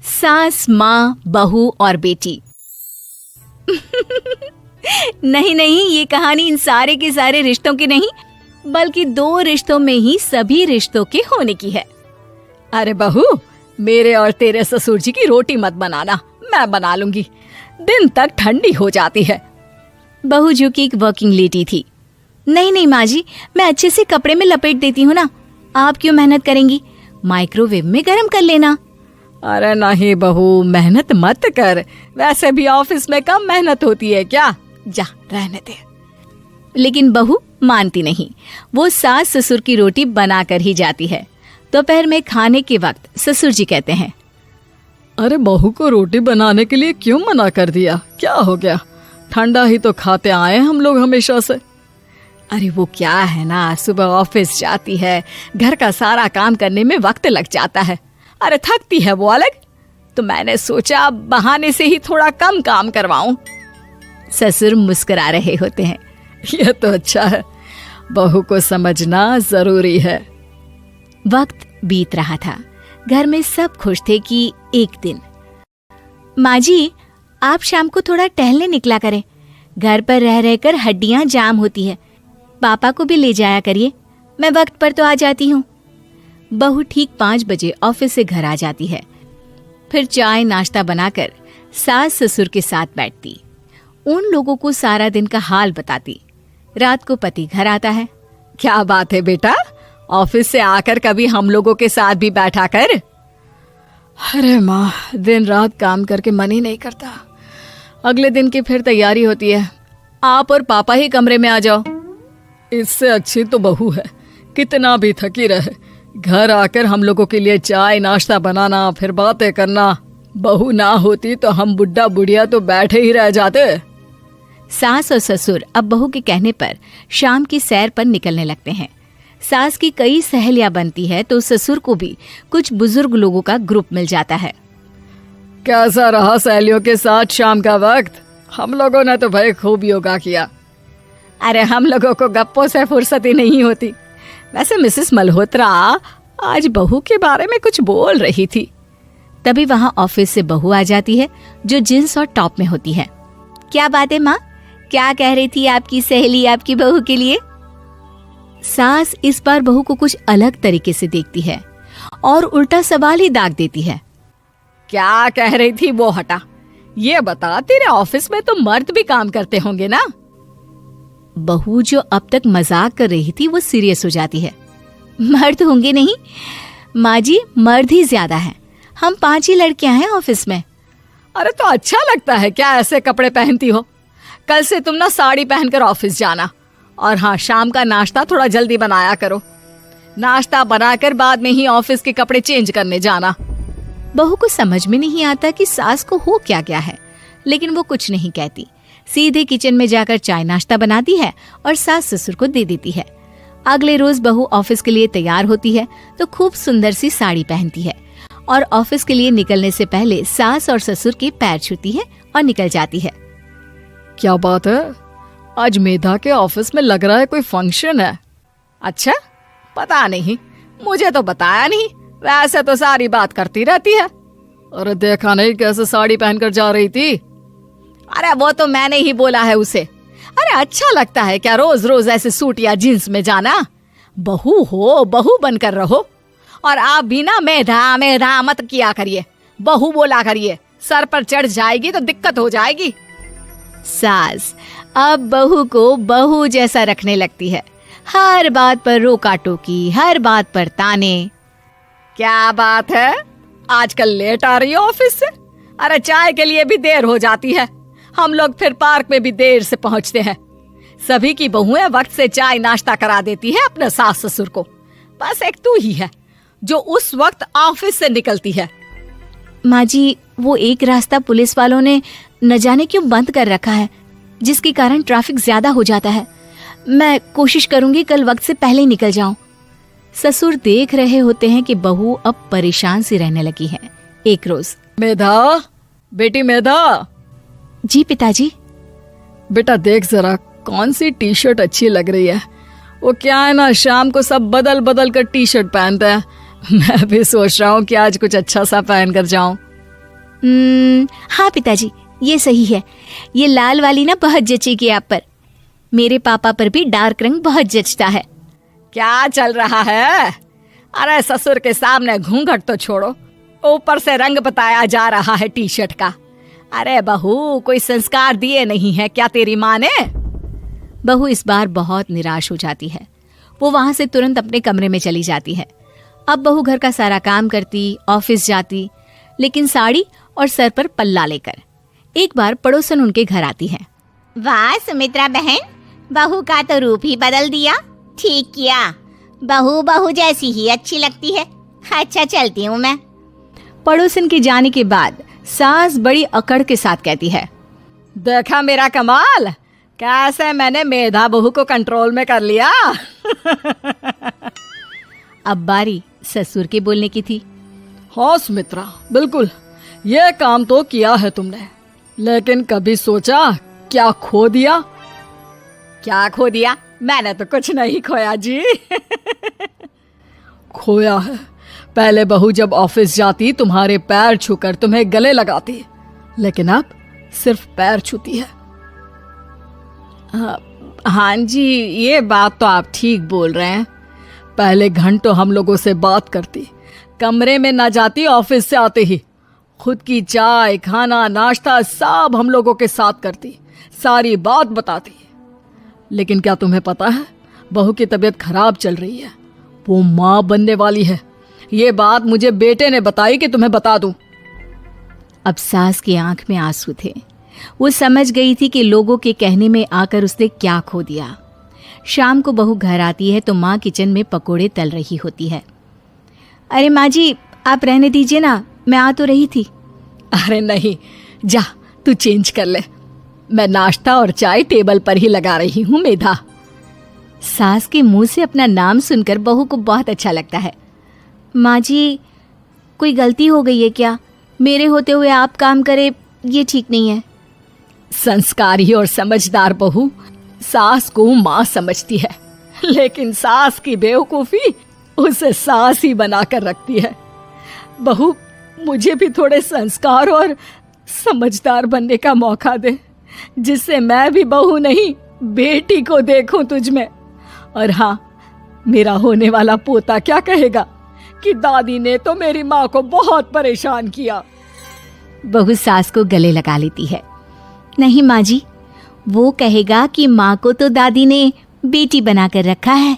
सास, माँ, बहू और बेटी। नहीं नहीं, ये कहानी इन सारे के सारे रिश्तों की नहीं, बल्कि दो रिश्तों में ही सभी रिश्तों के होने की है। अरे बहू, मेरे और तेरे ससुर जी की रोटी मत बनाना, मैं बना लूंगी, दिन तक ठंडी हो जाती है। बहू जो कि एक वर्किंग लेडी थी। नहीं नहीं माँ जी, मैं अच्छे से कपड़े में लपेट देती हूँ ना, आप क्यों मेहनत करेंगी, माइक्रोवेव में गर्म कर लेना। अरे नहीं बहू, मेहनत मत कर, वैसे भी ऑफिस में कम मेहनत होती है क्या, जा रहने दे। लेकिन बहू मानती नहीं, वो सास ससुर की रोटी बना कर ही जाती है। दोपहर में खाने के वक्त ससुर जी कहते हैं, अरे बहू को रोटी बनाने के लिए क्यों मना कर दिया, क्या हो गया, ठंडा ही तो खाते आए हम लोग हमेशा से। अरे वो क्या है ना, सुबह ऑफिस जाती है, घर का सारा काम करने में वक्त लग जाता है, अरे थकती है वो अलग, तो मैंने सोचा बहाने से ही थोड़ा कम काम करवाऊं। ससुर मुस्कुरा रहे होते हैं। यह तो अच्छा है, बहू को समझना जरूरी है। वक्त बीत रहा था, घर में सब खुश थे कि एक दिन, माँ जी आप शाम को थोड़ा टहलने निकला करें, घर पर रह रहकर हड्डियां जाम होती है, पापा को भी ले जाया करिए, मैं वक्त पर तो आ जाती हूँ। बहू ठीक 5 बजे ऑफिस से घर आ जाती है। फिर चाय नाश्ता बनाकर सास ससुर के साथ बैठती, उन लोगों को सारा दिन का हाल बताती। रात को पति घर आता है। क्या बात है बेटा, ऑफिस से आकर कभी हम लोगों के साथ भी बैठा कर। अरे माँ, दिन रात काम करके मन ही नहीं करता, अगले दिन की फिर तैयारी होती है, आप और पापा ही कमरे में आ जाओ। इससे अच्छी तो बहू है, कितना भी थकी रहे, घर आकर हम लोगों के लिए चाय नाश्ता बनाना, फिर बातें करना। बहू ना होती तो हम बुढ़ा बुढ़िया तो बैठे ही रह जाते। सास और ससुर अब बहू के कहने पर शाम की सैर पर निकलने लगते हैं। सास की कई सहेलियां बनती है तो ससुर को भी कुछ बुजुर्ग लोगों का ग्रुप मिल जाता है। कैसा रहा सहेलियों के साथ शाम का वक्त? हम लोगों ने तो भाई खूब योगा किया। अरे हम लोगों को गप्पों से फुर्सत ही नहीं होती। वैसे मिसेस मल्होत्रा आज बहू के बारे में कुछ बोल रही थी। तभी वहां ऑफिस से बहू आ जाती है जो जींस और टॉप में होती है। क्या बात है माँ, क्या कह रही थी आपकी सहेली आपकी बहू के लिए? सास इस बार बहू को कुछ अलग तरीके से देखती है और उल्टा सवाल ही दाग देती है। क्या कह रही थी वो हटा, ये बता, तेरे ऑफिस में तो मर्द भी काम करते होंगे ना? बहू जो अब तक मजाक कर रही थी वो सीरियस हो जाती है। मर्द होंगे नहीं माँ जी, मर्द ही ज्यादा है, हम 5 ही लड़कियां हैं ऑफिस में। अरे तो अच्छा लगता है क्या ऐसे कपड़े पहनती हो? कल से तुम ना साड़ी पहनकर ऑफिस जाना, और हाँ, शाम का नाश्ता थोड़ा जल्दी बनाया करो, नाश्ता बनाकर बाद में ही ऑफिस के कपड़े चेंज करने जाना। बहू को समझ में नहीं आता कि सास को हो क्या गया है, लेकिन वो कुछ नहीं कहती, सीधे किचन में जाकर चाय नाश्ता बनाती है और सास ससुर को दे देती है। अगले रोज बहू ऑफिस के लिए तैयार होती है तो खूब सुंदर सी साड़ी पहनती है और ऑफिस के लिए निकलने से पहले सास और ससुर के पैर छूती है और निकल जाती है। क्या बात है, आज मेधा के ऑफिस में लग रहा है कोई फंक्शन है। अच्छा, पता नहीं, मुझे तो बताया नहीं, वैसे तो सारी बात करती रहती है। अरे देखा नहीं कैसे साड़ी पहनकर जा रही थी? अरे वो तो मैंने ही बोला है उसे। अरे अच्छा लगता है क्या रोज रोज ऐसे सूट या जींस में जाना? बहू हो, बहू बनकर रहो, और आप भी ना मेधा मेधा मत किया करिए, बहू बोला करिए, सर पर चढ़ जाएगी तो दिक्कत हो जाएगी। सास अब बहू को बहू जैसा रखने लगती है, हर बात पर रोका टोकी, हर बात पर ताने। क्या बात है, आजकल लेट आ रही है ऑफिस से? अरे चाय के लिए भी देर हो जाती है, हम लोग फिर पार्क में भी देर से पहुंचते हैं। सभी की बहुएं वक्त से चाय नाश्ता करा देती है अपने सास ससुर को, बस एक तू ही है जो उस वक्त ऑफिस से निकलती है। माँ जी, वो एक रास्ता पुलिस वालों ने न जाने क्यों बंद कर रखा है, जिसके कारण ट्रैफिक ज्यादा हो जाता है। मैं कोशिश करूंगी कल वक्त से पहले निकल जाऊं। ससुर देख रहे होते हैं कि बहू अब परेशान सी रहने लगी है। एक रोज, मेधा, बेटी मेधा। जी पिताजी। बेटा देख जरा कौन सी टी शर्ट अच्छी लग रही है। वो क्या है ना, शाम को सब बदल बदल कर टी शर्ट पहनते हैं, मैं भी सोच रहा हूँ कि आज कुछ अच्छा सा पहन कर जाऊं। हाँ पिताजी, ये सही है। ये लाल वाली ना बहुत जचेगी आप पर। मेरे पापा पर भी डार्क रंग बहुत जचता है। क्या चल रहा है? अरे ससुर के सामने घूंघट तो छोड़ो, ऊपर से रंग बताया जा रहा है टी शर्ट का। अरे बहू, कोई संस्कार दिए नहीं है क्या तेरी माँ ने? बहू इस बार बहुत निराश हो जाती है। वो वहां से तुरंत अपने कमरे में चली जाती है। अब बहू घर का सारा काम करती, ऑफिस जाती, लेकिन साड़ी और सर पर पल्ला लेकर। एक बार पड़ोसन उनके घर आती है। वाह सुमित्रा बहन, बहू का तो रूप ही बदल दिया। ठीक किया, बहू बहू जैसी ही अच्छी लगती है। अच्छा चलती हूँ मैं। पड़ोसन के जाने के बाद सास बड़ी अकड़ के साथ कहती है, देखा मेरा कमाल, कैसे मैंने मेधा बहू को कंट्रोल में कर लिया। अब बारी ससुर के बोलने की थी। हाँ सुमित्रा, बिल्कुल ये काम तो किया है तुमने, लेकिन कभी सोचा क्या खो दिया? क्या खो दिया? मैंने तो कुछ नहीं खोया जी। खोया है, पहले बहू जब ऑफिस जाती तुम्हारे पैर छूकर तुम्हें गले लगाती, लेकिन अब सिर्फ पैर छूती है। हाँ जी, ये बात तो आप ठीक बोल रहे हैं। पहले घंटों हम लोगों से बात करती, कमरे में ना जाती, ऑफिस से आते ही खुद की चाय, खाना, नाश्ता सब हम लोगों के साथ करती, सारी बात बताती। लेकिन क्या तुम्हें पता है, बहू की तबीयत खराब चल रही है, वो माँ बनने वाली है। ये बात मुझे बेटे ने बताई कि तुम्हें बता दूं। अब सास की आंख में आंसू थे। वो समझ गई थी कि लोगों के कहने में आकर उसने क्या खो दिया। शाम को बहू घर आती है तो माँ किचन में पकोड़े तल रही होती है। अरे माँ जी, आप रहने दीजिए ना, मैं आ तो रही थी। अरे नहीं, जा तू चेंज कर ले, मैं नाश्ता और चाय टेबल पर ही लगा रही हूँ मेधा। सास के मुंह से अपना नाम सुनकर बहू को बहुत अच्छा लगता है। माँ जी, कोई गलती हो गई है क्या? मेरे होते हुए आप काम करे, ये ठीक नहीं है। संस्कारी और समझदार बहू सास को माँ समझती है, लेकिन सास की बेवकूफी उसे सास ही बनाकर रखती है। बहू, मुझे भी थोड़े संस्कार और समझदार बनने का मौका दे, जिससे मैं भी बहू नहीं बेटी को देखूं तुझ में। और हाँ, मेरा होने वाला पोता क्या कहेगा कि दादी ने तो मेरी माँ को बहुत परेशान किया। बहू सास को गले लगा लेती है। नहीं माँ जी, वो कहेगा कि माँ को तो दादी ने बेटी बनाकर रखा है।